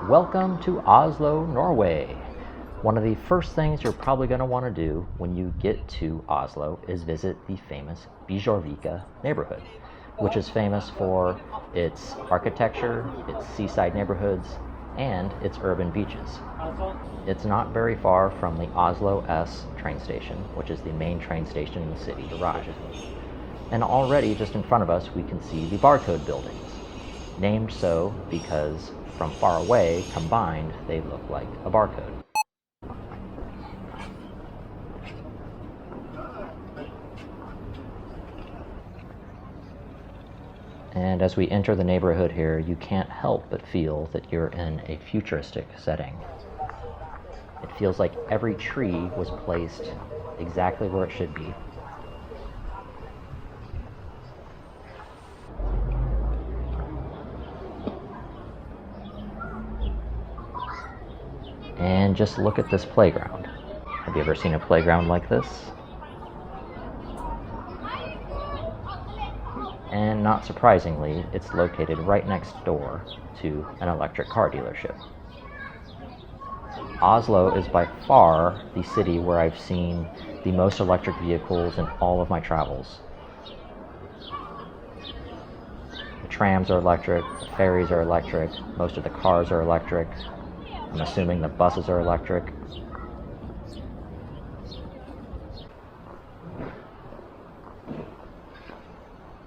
Welcome to Oslo, Norway. One of the first things you're probably going to want to do when you get to Oslo is visit the famous Bjørvika neighborhood, which is famous for its architecture, its seaside neighborhoods, and its urban beaches. It's not very far from the Oslo S train station, which is the main train station in the city to ride. And already just in front of us we can see the barcode buildings, named so because from far away, combined, they look like a barcode. And as we enter the neighborhood here, you can't help but feel that you're in a futuristic setting. It feels like every tree was placed exactly where it should be. And just look at this playground. Have you ever seen a playground like this? And not surprisingly, it's located right next door to an electric car dealership. Oslo is by far the city where I've seen the most electric vehicles in all of my travels. The trams are electric, the ferries are electric, most of the cars are electric. I'm assuming the buses are electric.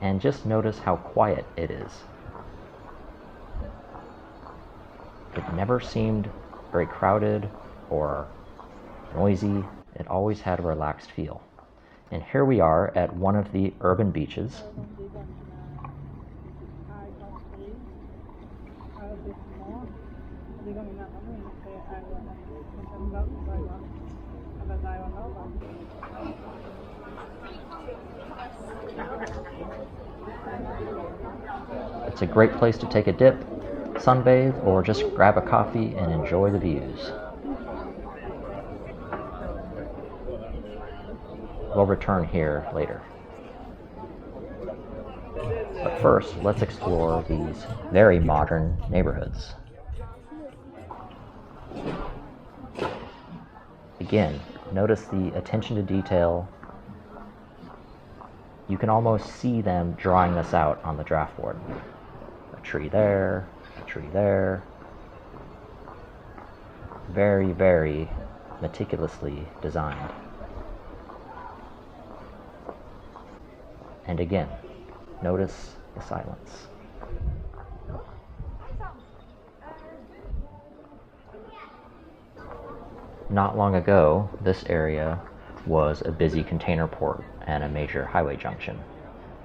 And just notice how quiet it is. It never seemed very crowded or noisy. It always had a relaxed feel. And here we are at one of the urban beaches. It's a great place to take a dip, sunbathe, or just grab a coffee and enjoy the views. We'll return here later. But first, let's explore these very modern neighborhoods. Again, notice the attention to detail. You can almost see them drawing this out on the draft board. A tree there, a tree there. Very, very meticulously designed. And again, notice the silence. Not long ago, this area was a busy container port and a major highway junction.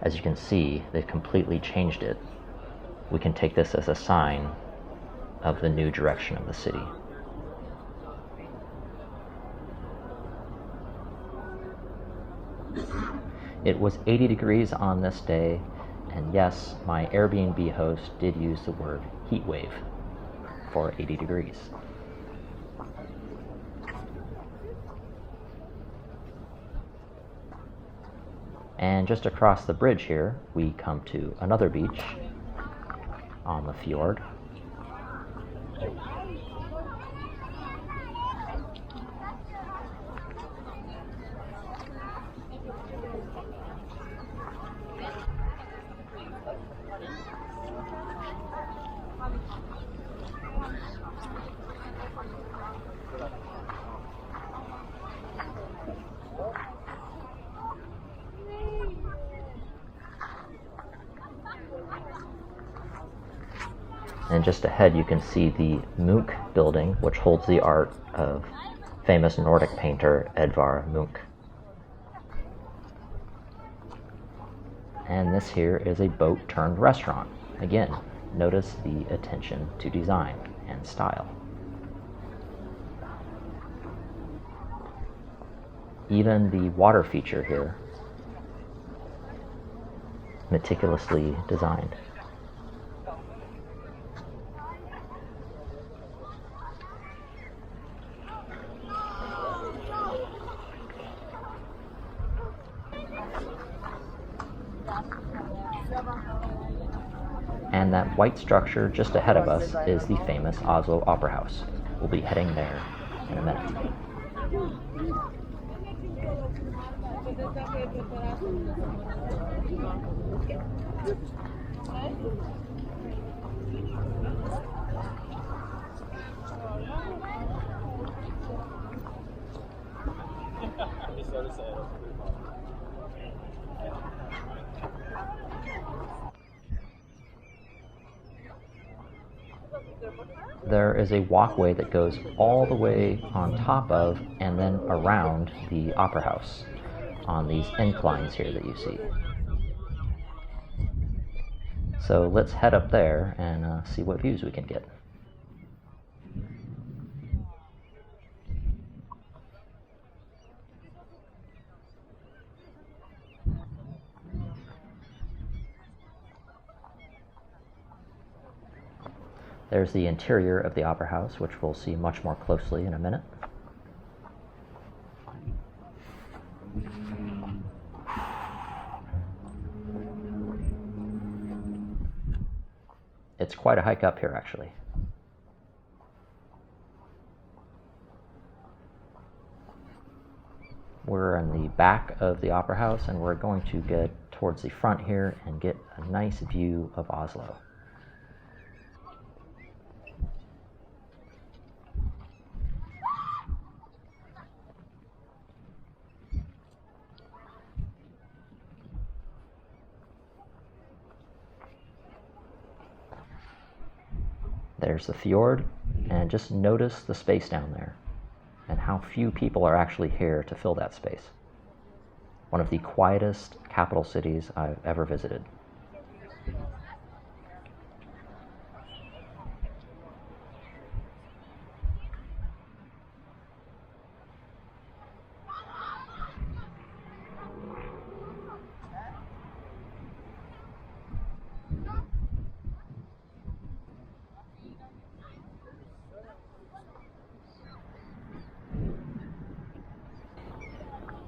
As you can see, they've completely changed it. We can take this as a sign of the new direction of the city. It was 80 degrees on this day, and yes, my Airbnb host did use the word heatwave for 80 degrees. And just across the bridge here, we come to another beach on the fjord. And just ahead you can see the Munch building, which holds the art of famous Nordic painter Edvard Munch. And this here is a boat turned restaurant. Again, notice the attention to design and style. Even the water feature here, meticulously designed. And And that white structure just ahead of us is the famous Oslo Opera House. We'll be heading there in a minute. There is a walkway that goes all the way on top of and then around the Opera House on these inclines here that you see. So let's head up there and see what views we can get. There's the interior of the Opera House, which we'll see much more closely in a minute. It's quite a hike up here, actually. We're in the back of the Opera House, and we're going to get towards the front here and get a nice view of Oslo. There's the fjord, and just notice the space down there and how few people are actually here to fill that space. One of the quietest capital cities I've ever visited.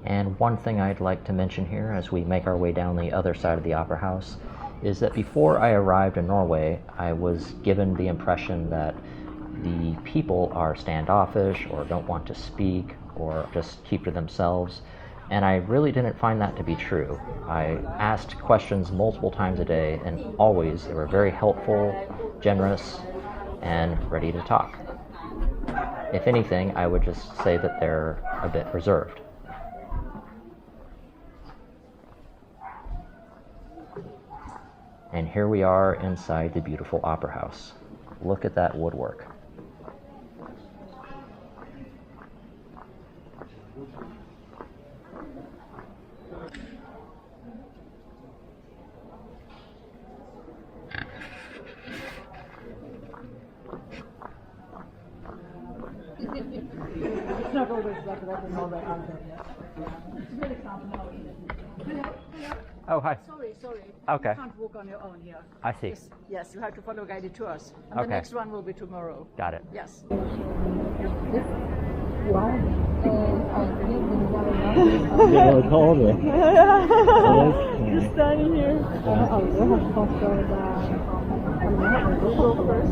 And one thing I'd like to mention here as we make our way down the other side of the Opera House is that before I arrived in Norway, I was given the impression that the people are standoffish or don't want to speak or just keep to themselves. And I really didn't find that to be true. I asked questions multiple times a day, and always they were very helpful, generous, and ready to talk. If anything, I would just say that they're a bit reserved. And here we are inside the beautiful Opera House. Look at that woodwork. It's not always like that in Norway either. Oh, hi. Sorry. Okay. You can't walk on your own here. I see. Yes, you have to follow guided tours. And Okay. the next one will be tomorrow. Got it. Yes. Just standing here.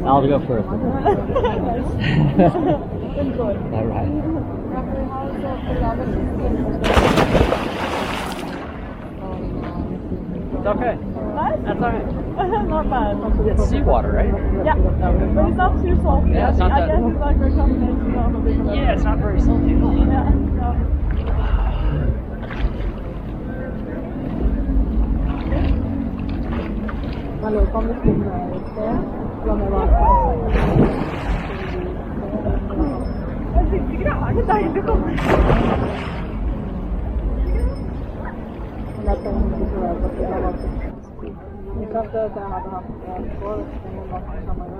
I'll go first. Enjoy. All right. It's okay. Nice? That's all right. Not bad. It's seawater, right? Yeah, but it's not too salty. Yeah, it's not I that- guess it's like a combination of a bit of Yeah, it's not very salty. Yeah, no. Hallo, kan du komme et sted? La meg være. Jeg synes ikke det er så deilig å komme. Jeg klarte at jeg hadde hatt for noen dager sammen.